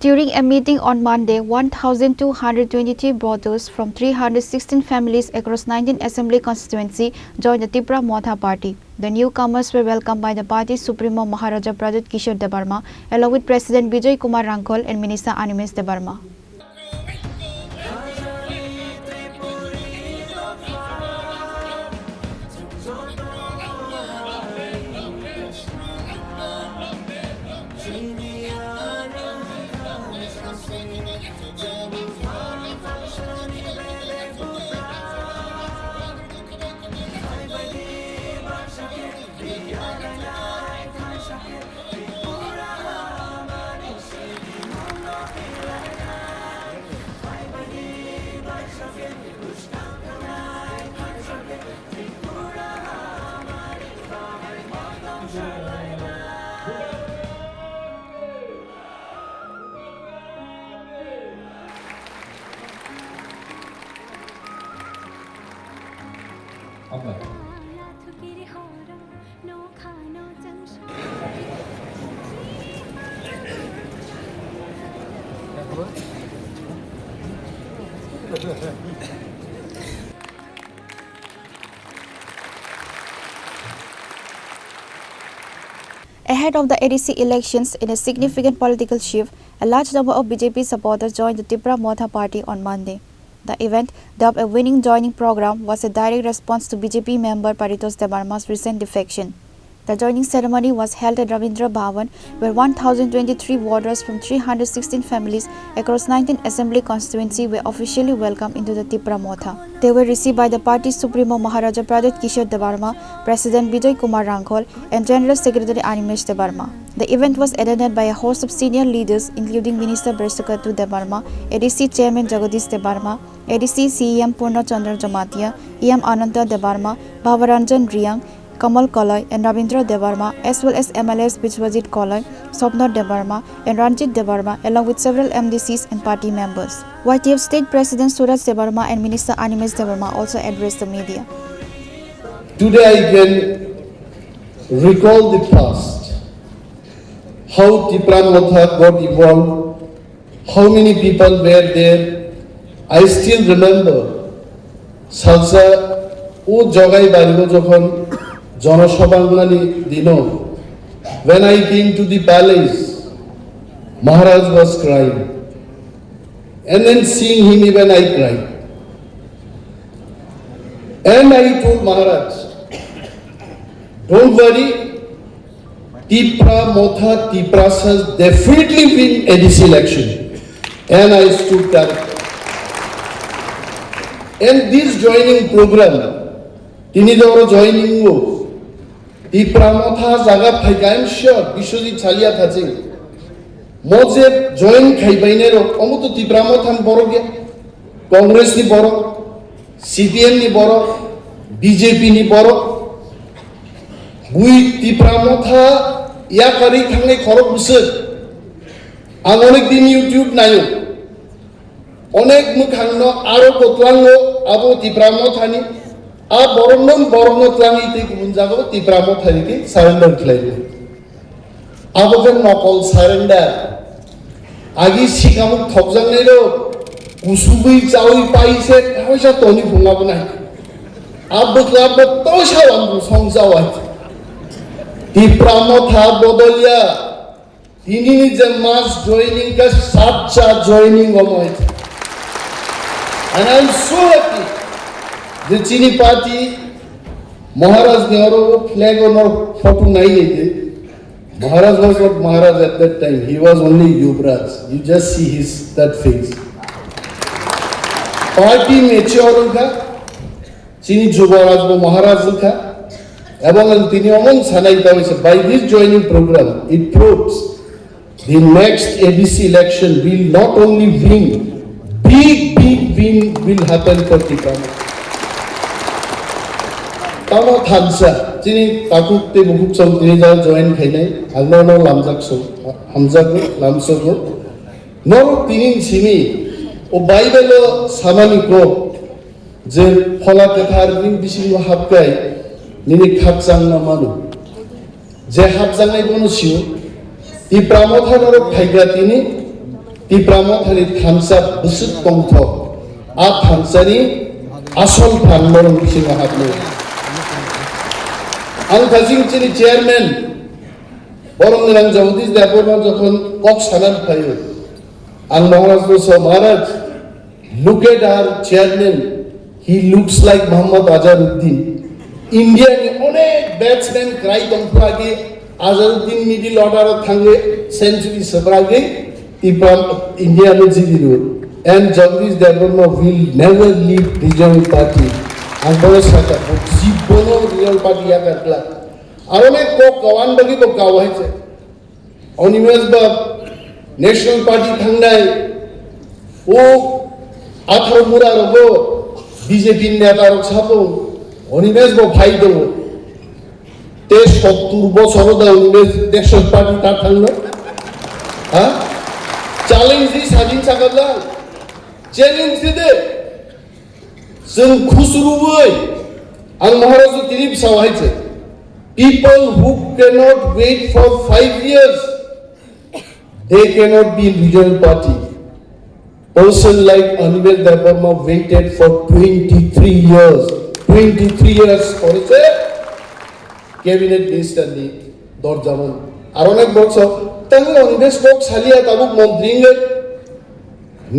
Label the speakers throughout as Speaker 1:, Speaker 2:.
Speaker 1: During a meeting on Monday, 1,223 voters from 316 families across 19 assembly constituency joined the Tipra Motha party. The newcomers were welcomed by the party's Supremo Maharaja Pradut Kishore Debarma, along with President Vijay Kumar Rangkol and Minister Animesh Debarma. Ahead of the ADC elections, in a significant political shift, a large number of BJP supporters joined the Tipra Motha party on Monday. The event, dubbed a winning joining program, was a direct response to BJP member Paritosh Debarma's recent defection. The joining ceremony was held at Ravindra Bhavan, where 1,023 voters from 316 families across 19 assembly constituency were officially welcomed into the Tipra Motha. They were received by the party's Supremo Maharaja Pradut Kishore Debarma, President Vijay Kumar Rangkol, and General Secretary Animesh Debarma. The event was attended by a host of senior leaders, including Minister Breshakatu Debarma, ADC Chairman Jagadish Debarma, ADC CEM Purna Chandra Jamatia, EM Ananta Debarma, Bhavaranjan Riang, Kamal Kalai and Ravindra Debarma, as well as MLAs Bijwajit Kalai, Sobnat Debarma and Ranjit Debarma, along with several MDCs and party members. YTF State President Suraj Debarma and Minister Animesh Debarma also addressed the media.
Speaker 2: Today I can recall the past, how Tipra Motha got evolved, how many people were there. I still remember Salsa O Jogai Barigo Jokhon Janasabhagulani Dino. When I came to the palace, Maharaj was crying. And then seeing him, even I cried. And I told Maharaj, don't worry, Tipra Motha Tipras has definitely win ADC election. And I stood there. And this joining program, Tinidoro joining Tipra Motha Zaga Paika, I'm sure, Bishojit Chalia Tajing. Moje join Kaibainero, Omutu Tipra Motha Boroge, Congress ni Boro, CPM ni Boro, BJP ni Boro, Bui Tipra Motha, Yakari Kangai Korok Busud, Agonik din YouTube Nayo, Onek Mukhanno, Aro Kotlango, Abo Tipra Mothani, A Borondom Borono Tlangi take Munzago, Tipra Mothani, surrender claim. Abogan Nopol surrender. Agi Sikamuk Topzanero, Usubi Zawi Paise, Hosha Tony Pungabana. Abukla Tosha Lambu Songzawat. Tipra Motha Bodolia. Ini is a mass joining, a Satcha joining of it. And I'm so happy. The Chini party, Maharaj Nehru flag on our photo nahi. Maharaj was not Maharaj at that time. He was only Yuvraj. You just see his that face. Party mature ka, Chini Jubaraj bo Maharaj ka. Abang tini omong sanay daw isa. By this joining program, it proves the next ADC election will not only win, big win will happen for Tipra. Tama Thansa, Tini Takuk Te Bukuk Song Tinija join Kene, Alano Lamzak So, Hamzago, Lamsogo, Nor Tinin Simi, O Bible Samaniko, Zen Pola Katar, Bishing Hapkai, Nini Kapsang Namanu, Ze Hapsang Ibonoshu, Tipra Motha Taigatini, Tipramothani Thamsa Busut Tongtho, A Thamsani, Asol Panmoron Bishinga Hatno. Ang Kazing Chini Chairman, Borong Nilang Jautis, the Apollo Jokon, Cox Hanan Payo. Ang Maharaj Doso Maharaj, look at our chairman, he looks like Muhammad Azharuddin. Indian অনেক batsman ক্রাই দম্পাগে Azharuddin middle order থাঙ্গে century সবরাগে India মে জিদিল and Jagadish Debbarma will never leave regional party আর বড় সাথে জীবন রিজনাল পার্টি ইয়াকাতলা আর অনেক কাওয়ান বাকি তো কাও হয়েছে অনিমেষ বা ন্যাশনাল পার্টি থাঙ্গায় ও 18 মুরা রগো বিজেপি নেতার ছাপো অনিমেষ বো ভাই দেবো 70 বছর অনিমেষ ন্যাশনাল পার্টি তার থাকলো হ্যাঁ চ্যালেঞ্জ দি স্বাধীন সাগরলা চ্যালেঞ্জ দিতে जों खुसरुबै आं महाराज तिरिप सावहायचे people who cannot wait for 5 years they cannot be regional party person like Animesh Devarma waited for 23 years 23 years করেছে ক্যাবিনেট মিনিস্টার নি দরজামান আর অনেক বছর তাহলে অনিমেষ কক সালিয়া তাবুক মন্ত্রীঙ্গে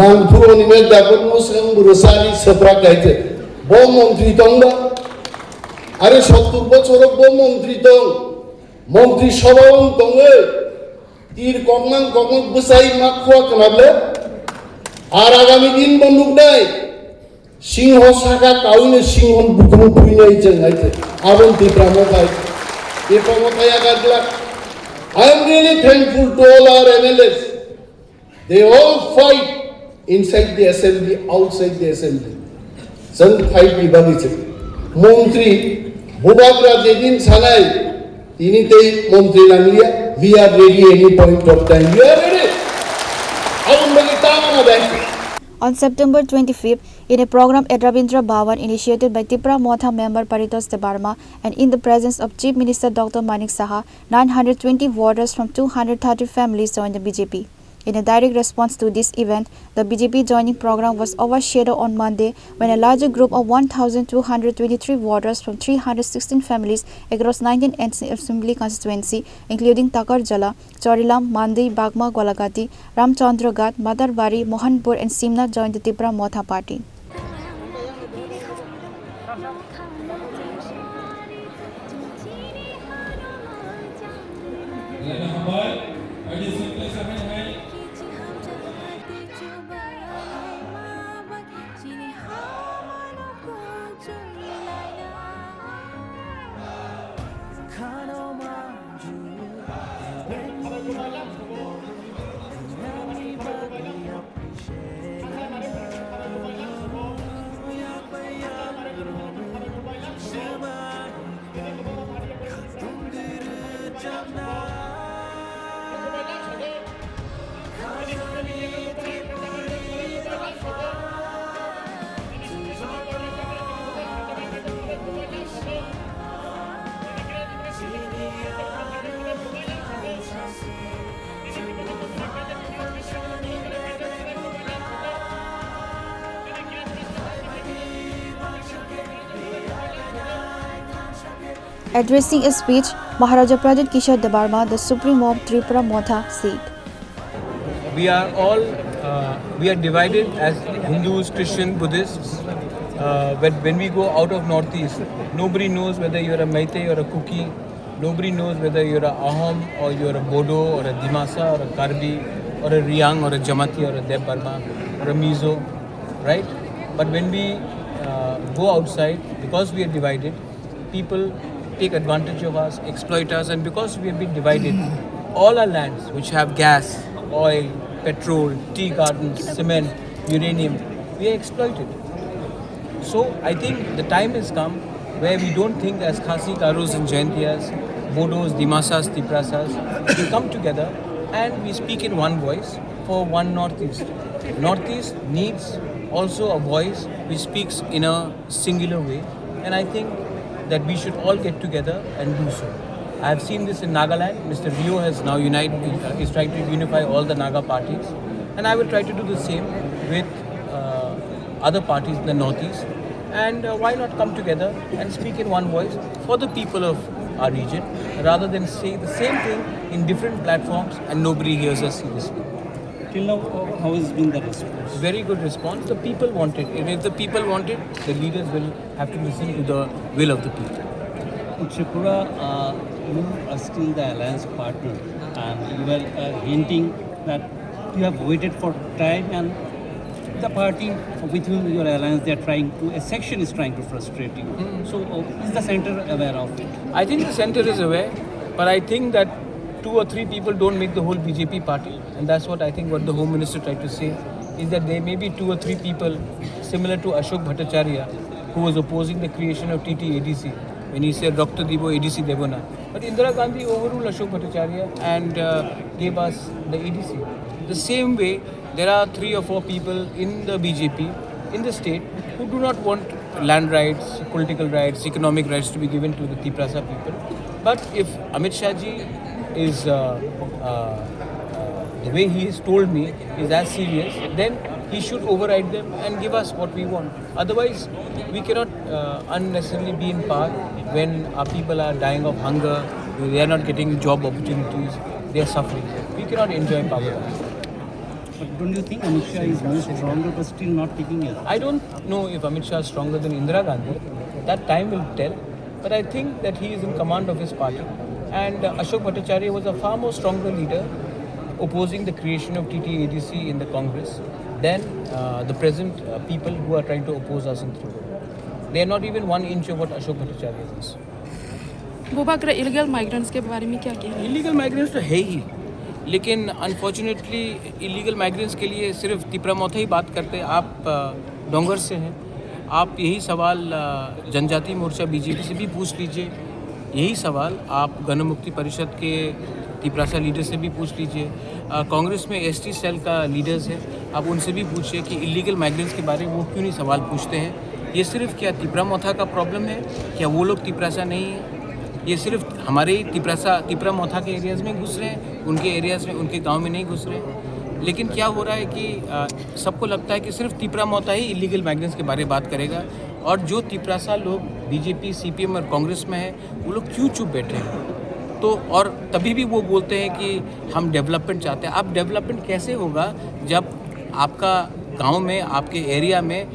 Speaker 2: নাম পুরো অনিমেষ দেববর্মা সঙ্গ রসারি সপ্রা গাইতে বো মন্ত্রী তঙ্গা আরে 70 বছর বো মন্ত্রী তং মন্ত্রী সভাও তঙ্গে তীর কমন বসাই মাখুয়া কানাবলে আর আগামী দিন বন্দুক নাই সিংহ শাখা কাউনে সিংহ বুকুম বুইনাই চেঙ্গাইছে আবন তিপ্রামতাই তিপ্রামতাই আগাদলা I am really thankful to all our MLAs. They all fight inside the assembly, outside the assembly. Some fight বিভাগিছে মন্ত্রী বুবাকরা যেদিন ছানাই তিনি তেই মন্ত্রী নামিয়া we are ready any point of time we are ready আবন বাকি তামানা দেখে
Speaker 1: On September 25th, in a program at Rabindra Bhavan initiated by Tipra Motha member Paritos Debarma and in the presence of Chief Minister Dr. Manik Saha, 920 voters from 230 families joined the BJP. In a direct response to this event, the BJP joining program was overshadowed on Monday when a larger group of 1,223 voters from 316 families across 19 assembly constituency, including Takarjala, Chorilam, Mandi, Bagma, Golagati, Ramchandragat, Madarbari, Mohanpur and Simna joined the Tipra Motha party. Addressing a speech, Maharaja Pradit Kishore Debarma, the Supreme of Tripura Motha, said,
Speaker 3: We are all we are divided as Hindus, Christian, Buddhists. But when we go out of Northeast, nobody knows whether you're a Meitei or a Kuki. Nobody knows whether you're a Ahom or you're a Bodo or a Dimasa or a Karbi or a Riang or a Jamati or a Deb Barma or a Mizo, right? But when we go outside, because we are divided, people take advantage of us, exploit us, and because we have been divided, all our lands which have gas, oil, petrol, tea gardens, cement, uranium, we are exploited. So I think the time has come where we don't think as Khasi, Karos and Jaintiyas, Bodos, Dimasas, Tiprasas, we come together and we speak in one voice for one Northeast. Northeast needs also a voice which speaks in a singular way, and I think that we should all get together and do so. I have seen this in Nagaland. Mr. Rio has now is trying to unify all the Naga parties. and I will try to do the same with other parties in the Northeast. And why not come together and speak in one voice for the people of our region, rather than say the same thing in different platforms and nobody hears us seriously.
Speaker 4: Till now, how has been the response?
Speaker 3: Very good response. The people want it. And if the people want it, the leaders will have to listen to the will of the people.
Speaker 4: In Tripura, you are still the alliance partner, and you were hinting that you have waited for time, and the party with whom you are alliance, they are trying to, a section is trying to frustrate you. So is the center aware of it?
Speaker 3: I think the center is aware, but I think that 2 or 3 people don't make the whole BJP party, and that's what I think what the Home Minister tried to say, is that there may be 2 or 3 people similar to Ashok Bhattacharya, who was opposing the creation of TT-ADC when he said Dr. Debo ADC Devona. But Indira Gandhi overruled Ashok Bhattacharya and gave us the ADC. The same way, there are 3 or 4 people in the BJP in the state who do not want land rights, political rights, economic rights to be given to the Tiprasa people. But if Amit Shah ji is the way he has told me is as serious, then he should override them and give us what we want. Otherwise, we cannot unnecessarily be in power when our people are dying of hunger, they are not getting job opportunities, they are suffering. We cannot enjoy power.
Speaker 4: But don't you think Amit Shah is more stronger but still not taking it?
Speaker 3: I don't know if Amit Shah is stronger than Indira Gandhi. That time will tell. But I think that he is in command of his party. And Ashok Bhattacharya was a far more stronger leader opposing the creation of TT-ADC in the Congress than the present people who are trying to oppose us in Tripura. They are not even 1 inch of what Ashok Bhattacharya is.
Speaker 5: बुबाकर illegal migrants के बारे में क्या कहना है?
Speaker 3: Illegal migrants तो है ही, लेकिन अनफॉर्चुनेटली इलीगल माइग्रेंट्स के लिए सिर्फ तिपरा मौथा ही बात करते हैं. आप डोंगर से हैं, आप यही सवाल जनजाति मोर्चा बीजेपी से भी पूछ लीजिए. यही सवाल आप गण मुक्ति परिषद के तिपरासा लीडर से भी पूछ लीजिए. कांग्रेस में एसटी सेल का लीडर्स है, आप उनसे भी पूछिए कि इलीगल माइग्रेंट्स के बारे में वो क्यों नहीं सवाल पूछते हैं. ये सिर्फ क्या तिपरा मौथा का प्रॉब्लम है? क्या वो लोग तिपरासा नहीं है? ये सिर्फ हमारे ही तिपरा मौथा के एरियाज़ में घुस रहे हैं, उनके एरियाज़ में, उनके गांव में नहीं घुस रहे. लेकिन क्या हो रहा है कि सबको लगता है कि सिर्फ तिपरा मौथा ही इलीगल माइग्रेंट्स के बारे में बात करेगा, और जो तिपरासा लोग बीजेपी, सीपीएम और कांग्रेस में है, वो लोग क्यों चुप बैठे हैं? तो और तभी भी वो बोलते हैं कि हम डेवलपमेंट चाहते हैं. अब डेवलपमेंट कैसे होगा जब आपका गाँव में, आपके एरिया में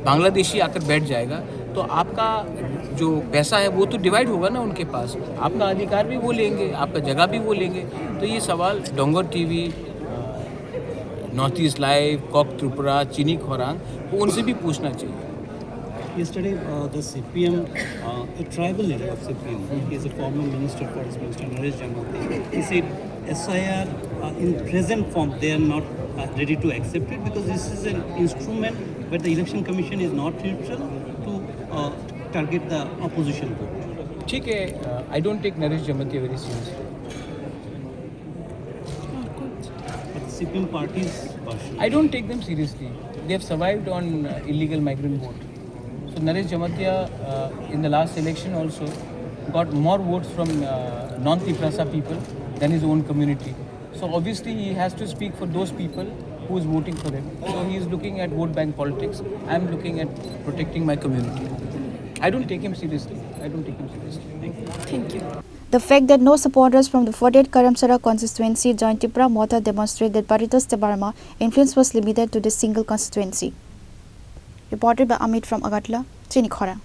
Speaker 3: बांग्लादेशी आकर बैठ जाएगा? तो आपका जो पैसा है वो तो डिवाइड होगा ना उनके पास. आपका अधिकार भी वो लेंगे, आपका जगह भी वो लेंगे. तो ये सवाल Dongar TV, north east live, Kok Tripura, Chini Khorang, वो उनसे भी पूछना चाहिए.
Speaker 4: Yesterday, the CPM, a tribal leader of CPM, he is a former minister, Forest Minister Naresh Jammati, he said SIR in present form they are not ready to accept it because this is an instrument where the election commission is not neutral to target the opposition vote.
Speaker 3: ठीक है, I don't take Naresh Jammati very seriously.
Speaker 4: But the CPM party's version.
Speaker 3: I don't take them seriously. They have survived on illegal migrant vote. So Naresh Jammatiya in the last election also got more votes from non-Tiprasa people than his own community. So obviously he has to speak for those people who is voting for him. So he is looking at vote bank politics. I am looking at protecting my community. I don't take him seriously.
Speaker 5: Thank you.
Speaker 1: The fact that no supporters from the 48 Karamsara constituency joined Tipra Motha demonstrated that Paritos Debarma influence was limited to this single constituency. Reported by Amit from Agatla, Chini Khora.